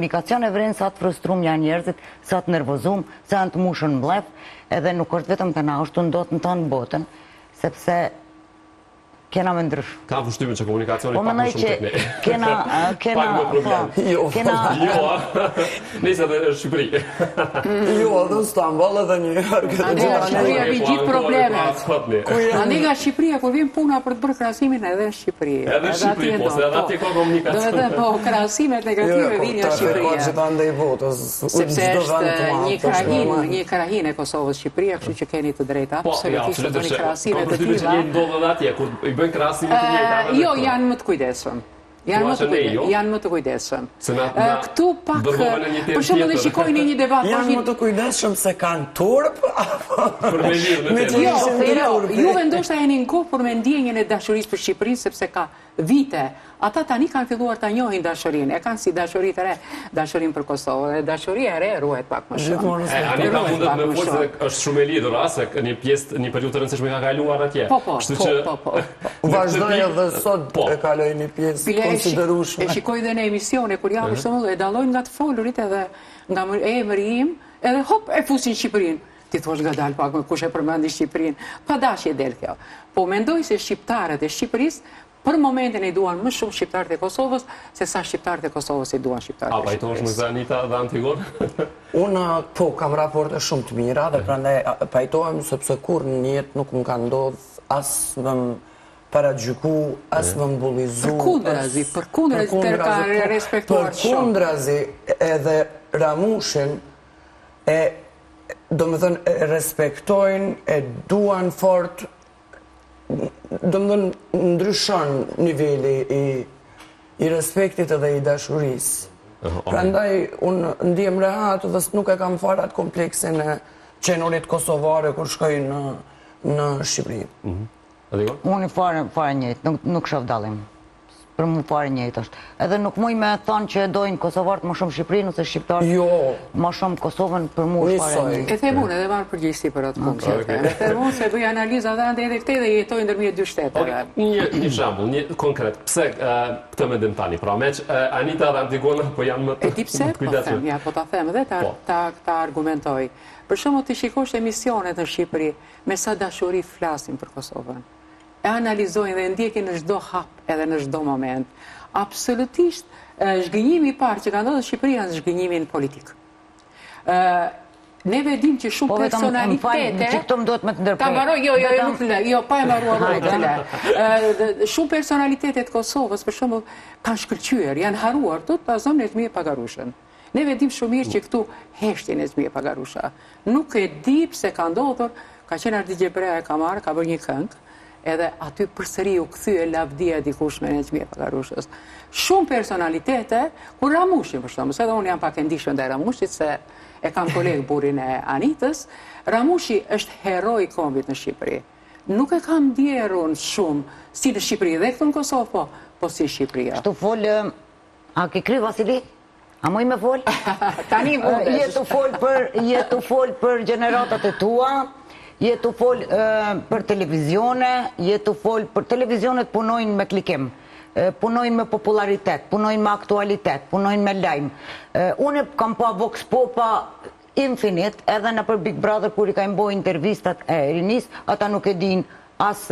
Komunikacion e vrenë sa të frustrum janë njerëzit, sa të nervozum, sa në të mushën mblef, edhe nuk është vetëm të na, është të ndot në tonë botën, sepse kena me ndrysh. Ka vështimin që komunikacioni pak më shumë teknik. Kena më problem. Jo, nëse edhe në Shqipëri. Jo, edhe në Stamboll edhe një herë. Shqipëria vi gjithë problemet. Andi nga Shqipëria, kur vim puna për të bërë krahasimin edhe në Shqipëri. Edhe në Shqipëri, po, se edhe atje ka komunikacion. Do të po, krahasimet negative vinë nga Shqipëria. Që ta ndaj votës. Sepse është një krahinë e Kosovës Shqipëria, kështu që keni të drejta absolutisht të bëni krahasime të tilla. Jo, janë më të kujdesshëm. Janë më të kujdesshëm. Këtu pak, për shumë dhe shikojnë një debat... Janë më të kujdesshëm se kanë turp? Jo, juve ndoshta jeni në kohë për me ndjenjën e dashurisë për Shqipërinë, sepse ka vite. Ata tani kanë filluar ta njohin dashurinë. E kanë si dashuri të re, dashurinë për Kosovën. Dhe dashuria e re ruhet pak më shumë. Anita mundet me folë se është shumë e lidhur, se një pjesë, një periudhë të rëndësishme ka kaluar atje. Po. Vazhdoj edhe sot e kaloj një pjesë konsiderueshme. E shikoj dhe në emisione, kur jam për shembull, e dallojnë nga të folurit edhe nga emri im, edhe hop e fusin Shqipërinë. Ti thosh ngadalë pak kush e përmendi Shqipërinë. Pa dashje del kjo. Po mendoj se shqiptarët e Shqipërisë për momentin e duan më shumë shqiptarët e Kosovës, se sa shqiptarët e Kosovës i duan shqiptarët e Shqipërisë. A pajtohesh me Anita dhe Antigon? Unë, po, kam raporte shumë të mira, dhe prandaj pajtohem sepse kur në jetë nuk më ka ndodhë as më paragjyku, as më mbullizu. Përkundrazi, të ka respektuar shumë. Përkundrazi edhe Ramushin do më thënë, respektojnë, e duan fort, do më thënë, ndryshon niveli i respektit edhe i dashurisë. Prandaj, unë ndihem rehat dhe nuk e kam fare atë kompleksin e qenurit kosovare kur shkoj në Shqipëri. Unë i fare njëjtë, nuk shoh dallim. Për mu fare njëjtë është. Edhe nuk muj me thonë që dojnë Kosovarët më shumë Shqipërinë ose Shqiptarët më shumë Kosovën, për mu është fare njëjtë. E them unë edhe marrë përgjegjësi për atë punë. E them unë se bëj analiza dhe edhe këtej dhe jetoj ndërmjet dy shteteve. Një shembull, një konkret. Pse këtë mendim tani? Pra me që Anita dhe Antigona po janë më të kujdesshme. Po ta them edhe ta argumentoj. Për shembull ti shikosh emisionet në Shqipëri me sa dashuri flasin për Kosovën. E analizojnë dhe ndjekin në çdo hap edhe në çdo moment. Absolutisht, zhgënjimi i parë që ka ndodhur në Shqipëri është zhgënjimi politik. Ne vedim që shumë personalitete... Që këto më duhet me të ndërprej. Ta mbaroj, jo, pa e mbaruar të le. Shumë personalitetet Kosovës, për shembull, kanë shkëlqyer, janë haruar të zonën e Zmije Pagarushën. Ne vedim shumë mirë që këtu heshtjen e Zmije Pagarusha. Nuk e di pse ka ndodhur, ka qenë Ardi Gjebrea e ka marrë, ka bërë një këngë, edhe aty përsëri u kthye lavdia dikush me Zmije Pagarushës. Shumë personalitete, kur Ramushi, për shembull, se edhe unë jam pak e ndihshëm ndaj Ramushit, se e kam kolegë burrin e Anitës, Ramushi është heroi i kombit në Shqipëri. Nuk e kam ndjerun shumë si në Shqipëri dhe këtu në Kosovë, po si Shqipëria. Shtu fol, a ke kry Vasili? A muj me fol? Tani mundesh. Je të fol për gjeneratat e tua, je të fol për televizione, je të fol për televizionet punojnë me klikim, punojnë me popularitet, punojnë me aktualitet, punojnë me lajm. Unë kam pa Vox Popa infinit, edhe në për Big Brother, kur i ka imboj intervistat e rinis, ata nuk e din as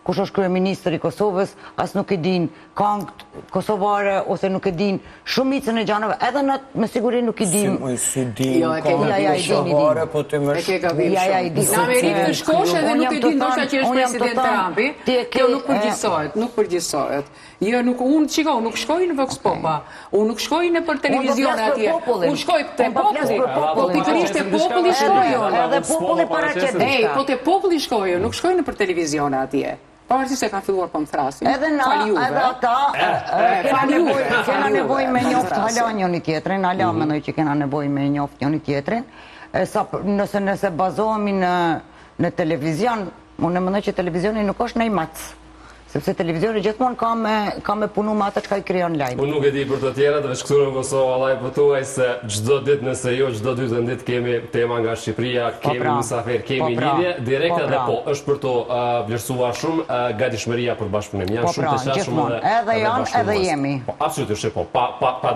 kush është kryeministri i Kosovës, as nuk e din këngët kosovare, ose nuk e din shumicën e gjanëve, edhe në me siguri nuk e din... Si din këngët kosovare, po të më Në Amerikë të shkosh edhe nuk e din ndoshta që është president Trumpi, kjo nuk përgjithsohet. Unë qikoj, nuk shkoj në Vox Popa, unë nuk shkoj në për televizion atje, unë shkoj të populli, po pikërisht e populli shkoj, edhe populli paraqet. Po të populli shkoj, nuk shkoj në për televizion atje. Pavarësisht se kanë filluar po më thrasin. Edhe ata kena nevojë me njoftë hala njëri tjetrin, hala mendoj që kena nevojë me njoftë njëri tjetrin. Nëse bazohemi në televizion, unë mendoj që televizioni nuk është ndaj mac. Sepse televizioni gjithmonë ka me punu me atë çka i krijon lajmi. Unë nuk e di për të tjerat, veç këtu në Kosovë vallai po thuaj se çdo ditë nëse jo çdo 2 ditë kemi tema nga Shqipëria, kemi mysafir, kemi lidhje direkte dhe po është për to vlerësuar shumë gatishmëria për bashkëpunim. Janë shumë të shashëm edhe janë edhe jemi. Po absolutisht po. Pa